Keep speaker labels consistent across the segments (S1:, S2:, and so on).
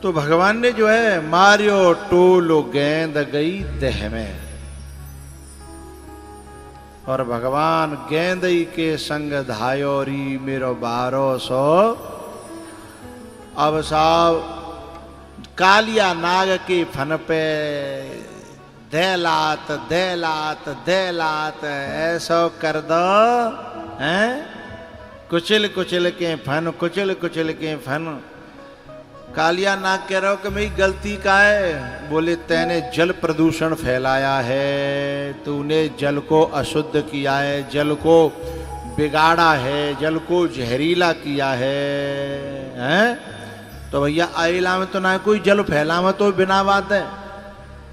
S1: तो भगवान ने जो है मारियो टोलो गेंद गई देह में, और भगवान गेंदई के संग धायोरी मेरो 1200। अब साहब कालिया नाग के फन पे देलात देलात देलात ऐसा कर दो हैं, कुचल कुचल के फन, कुचल कुचल के फन। कालिया नाग कह रहा हो कि मेरी गलती का है। बोले तैने जल प्रदूषण फैलाया है, तूने जल को अशुद्ध किया है, जल को बिगाड़ा है, जल को जहरीला किया है, हैं? तो भैया आइला में तो ना कोई जल फैला में तो बिना बात है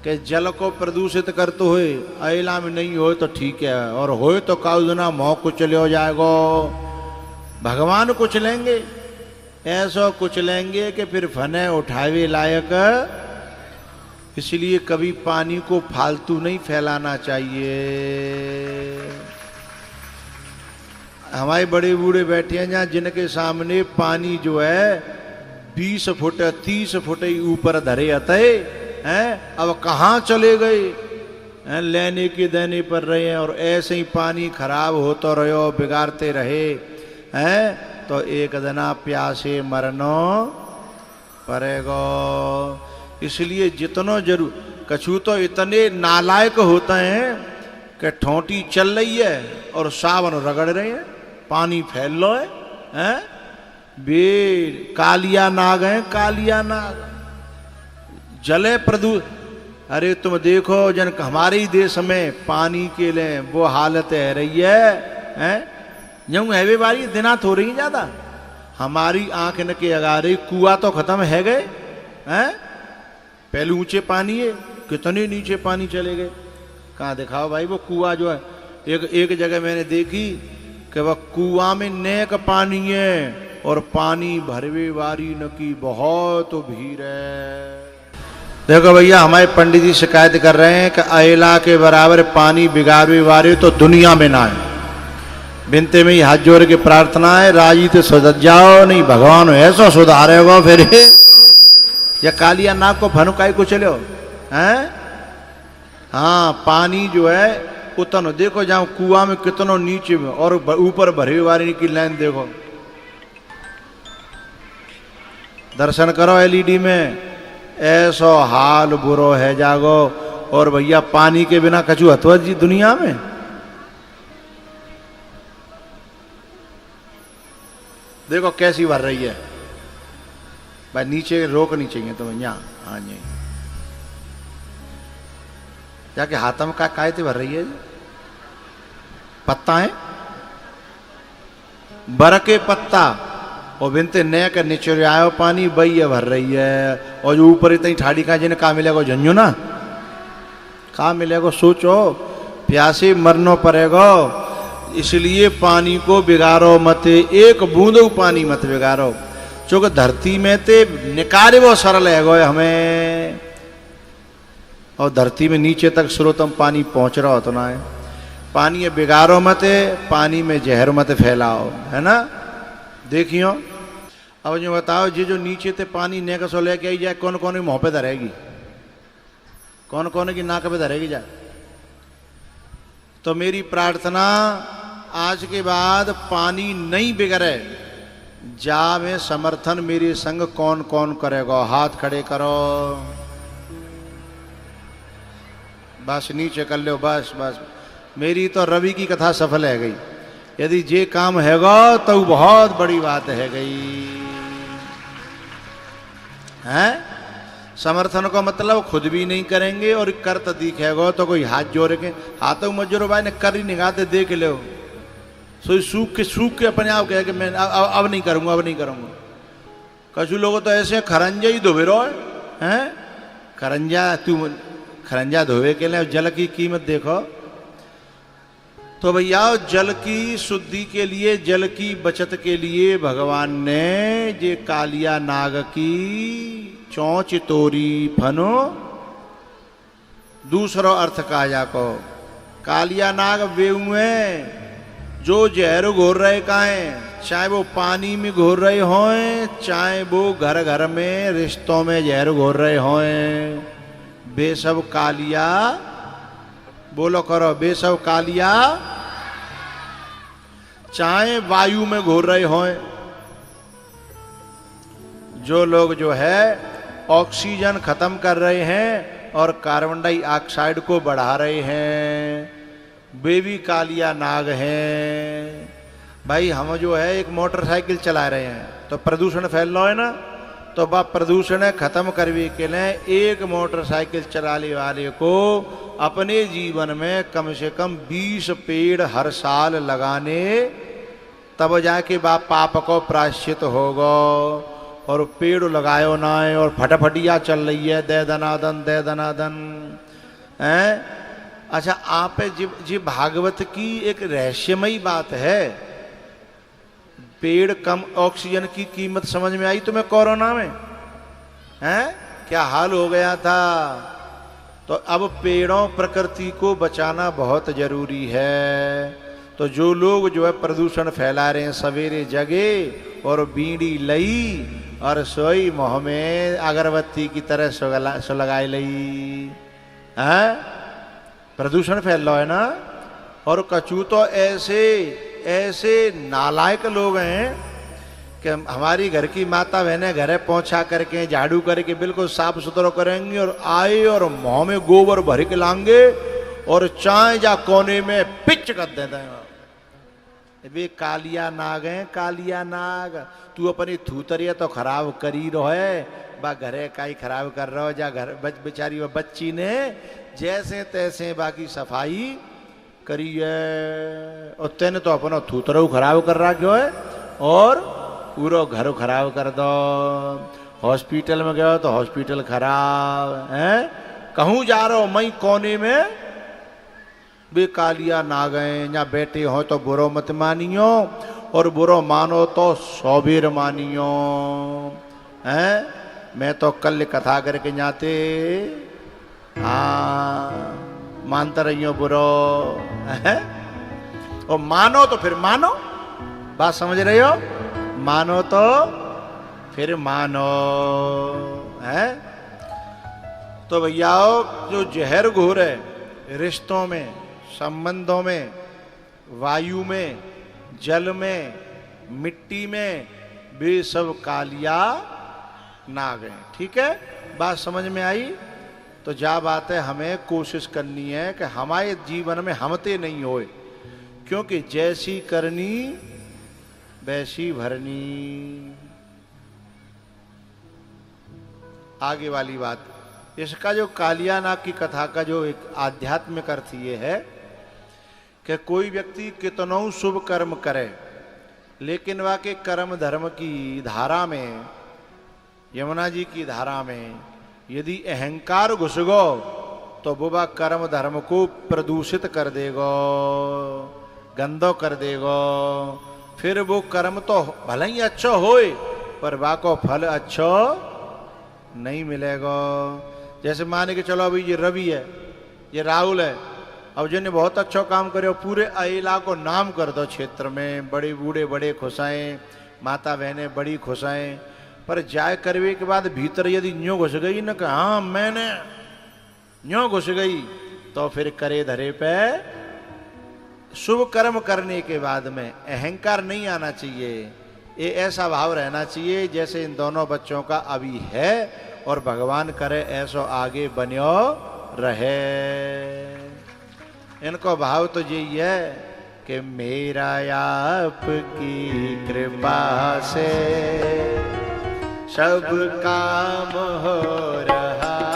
S1: कि जल को प्रदूषित कर तो होए, आइला में नहीं हो तो ठीक है, और होए तो काउजना मोह कुचले हो जाएगो। भगवान कुछ लेंगे, ऐसा कुछ लेंगे कि फिर फने उठावे लायक। इसलिए कभी पानी को फालतू नहीं फैलाना चाहिए। हमारे बड़े बूढ़े बैठे हैं जहाँ, जिनके सामने पानी जो है 20 फुट 30 फुट ही ऊपर धरे आते हैं, अब कहाँ चले गए हैं, लेने के देने पर रहे हैं, और ऐसे ही पानी खराब होता रहो, बिगाड़ते रहे हैं, तो एक दना प्यासे मरनो पड़ेगो। इसलिए जितनो जरूर, कछु तो इतने नालायक होते हैं कि ठोंटी चल रही है और सावन रगड़ रहे हैं, पानी फैल लो है, बे कालिया नाग है, कालिया नाग जले प्रदू। अरे तुम देखो जन हमारे ही देश में पानी के लिए वो हालत है रही है, यूं है वे बारी दिनात हो रही ज्यादा। हमारी आंख न के अगारे कुआ तो खत्म है गए हैं, पहले ऊंचे पानी है, कितने नीचे पानी चले गए। कहाँ दिखाओ भाई वो कुआ जो है, एक जगह मैंने देखी कि वह कुआ में नेक पानी है और पानी भरवे वारी न की बहुत भीड़ है। देखो भैया हमारे पंडित जी शिकायत कर रहे हैं कि अयला के बराबर पानी बिगाड़वे वारे तो दुनिया में ना है। बिनते में ही हाथ जोड़ के प्रार्थना है, राजी तो सुधर जाओ, नहीं भगवान ऐसा सुधारेगा फिर। या कालिया नाग को फनुकाई को चलो हैं। हाँ पानी जो है उतनो देखो, जहाँ कुआ में कितनों नीचे में और ऊपर भरे वारी की लाइन देखो। दर्शन करो एलईडी में, ऐसा हाल बुरो है जागो। और भैया पानी के बिना कछु हथवत जी दुनिया में। देखो कैसी भर रही है भाई, नीचे रोक नहीं चाहिए तुम्हें यहाँ। हाँ जी जाके हाथ में कायते भर रही है, पत्ता है बर के पत्ता और बिनते नया के नीचे आयो पानी बई भर रही है। और जो ऊपर इतनी ठाड़ी का जिन्हें कहा मिलेगा झंझो ना, कहा मिलेगा सोचो, प्यासे मरनो पड़ेगा। इसलिए पानी को बिगाड़ो मत, एक बूंद पानी मत बिगाड़ो, चूंकि धरती में ते निकाले वो सरल है गो हमें, और धरती में नीचे तक स्रोतम पानी पहुंच रहा हो तो ना है। पानी बिगाड़ो मत, पानी में जहर मत फैलाओ, है ना। देखियो अब जो बताओ जी जो नीचे ते पानी नेकसो लेके आई जाए, कौन कौन की मुँह पे धरेगी, कौन कौन की नाक पे धरेगी जाए। तो मेरी प्रार्थना आज के बाद पानी नहीं बिगड़े, जा में समर्थन मेरे संग कौन कौन करेगा, हाथ खड़े करो, बस नीचे कर लो, बस बस। मेरी तो रवि की कथा सफल है गई। यदि जे काम हैगा तो बहुत बड़ी बात है गई है। समर्थन का मतलब खुद भी नहीं करेंगे और करत दिखेगा तो कोई हाथ जोड़ के, हाथों मजरो भाई ने कर ही निगाहते देख लो, सो सूख के अपने आप कहे कि मैं अब नहीं करूंगा, अब नहीं करूंगा। कछु लोग तो ऐसे खरंजा ही धोबे रहो हैं, खरंजा धोवे के लिए जल की कीमत देखो। तो भैया जल की शुद्धि के लिए, जल की बचत के लिए भगवान ने जे कालिया नाग की चौंच तोरी फनो, दूसरो अर्थ कहा जाको कालिया नाग वे हुए जो जहर घोर रहे काहे, चाहे वो पानी में घोर रहे हों, चाहे वो घर घर में रिश्तों में जहर घोर रहे हों, बेसब कालिया, बोलो करो, बेसब कालिया, चाहे वायु में घोर रहे हों, जो लोग जो है ऑक्सीजन खत्म कर रहे हैं और कार्बन डाइऑक्साइड को बढ़ा रहे हैं, वे भी कालिया नाग हैं। भाई हम जो है एक मोटरसाइकिल चला रहे हैं तो प्रदूषण फैल रहा है ना, तो वह प्रदूषण खत्म करने के लिए एक मोटरसाइकिल चलाने वाले को अपने जीवन में कम से कम 20 पेड़ हर साल लगाने, तब जाके वह पाप को प्रायश्चित होगा। और पेड़ लगायो ना है और फटाफटिया चल रही है, दे दनादन दे दनादन हैं। अच्छा, आप जी भागवत की एक रहस्यमयी बात है, पेड़ कम ऑक्सीजन की कीमत समझ में आई तुम्हें कोरोना में? हैं क्या हाल हो गया था। तो अब पेड़ों प्रकृति को बचाना बहुत जरूरी है। तो जो लोग जो है प्रदूषण फैला रहे हैं, सवेरे जगे और बीड़ी लई और सोई मुँह में अगरबत्ती की तरह सुलगाई लई, हैं प्रदूषण फैल रहा है ना। और कछु तो ऐसे ऐसे नालायक लोग हैं कि हमारी घर की माता बहनें घरे पहुंचा करके झाड़ू करके बिल्कुल साफ सुथरा करेंगी और आए और मुंह में गोबर भर के लाएंगे और चाय जा कोने में पिच कर देते हैं। वे कालिया नाग हैं, कालिया नाग। तू अपनी थूतरिया तो खराब करी रहो है, बा घरे का ही खराब कर रहा हो। जा घर बेचारी वो बच्ची ने जैसे तैसे बाकी सफाई करी है और तेने तो अपना थूतरो खराब कर रहा क्यों है और पूरा घर खराब कर दो। हॉस्पिटल में गए तो हॉस्पिटल खराब है। कहूँ जा रहा हो मई कोने में बे कालिया ना गए। या बैठे हो तो बुरो मत मानियो और बुरो मानो तो सौबीर मानियो। हैं मैं तो कल कथा करके जाते, हाँ मानता रहियो बुरो है। और मानो तो फिर मानो, बात समझ रहे हो, मानो तो फिर मानो है। तो भैया जो जहर घोर है रिश्तों में, संबंधों में, वायु में, जल में, मिट्टी में, वे सब कालिया नाग हैं। ठीक है, बात समझ में आई। तो जा बात है हमें कोशिश करनी है कि हमारे जीवन में हमते नहीं होए, क्योंकि जैसी करनी वैसी भरनी। आगे वाली बात, इसका जो कालिया नाग की कथा का जो एक आध्यात्मिक अर्थ ये है कि कोई व्यक्ति कितनों शुभ कर्म करे, लेकिन वह के कर्म धर्म की धारा में, यमुना जी की धारा में यदि अहंकार घुस गो तो वो कर्म धर्म को प्रदूषित कर देगो, गंदो कर देगो। फिर वो कर्म तो भले ही अच्छा होए पर वा को फल अच्छा नहीं मिलेगा। जैसे मान के चलो अभी ये रवि है, ये राहुल है, अब जिन्होंने बहुत अच्छा काम करे पूरे अहिला को नाम कर दो क्षेत्र में, बड़े बूढ़े बड़े खुशाएं, माता बहनें बड़ी खुशाएं, पर जाय करवे के बाद भीतर यदि न्यों घुस गई ना कि हाँ मैंने न्यों घुस गई, तो फिर करे धरे पे शुभ कर्म करने के बाद में अहंकार नहीं आना चाहिए। ये ऐसा भाव रहना चाहिए जैसे इन दोनों बच्चों का अभी है और भगवान करे ऐसो आगे बन्यो रहे। इनको भाव तो यही है कि मेरा आपकी कृपा से सब काम हो रहा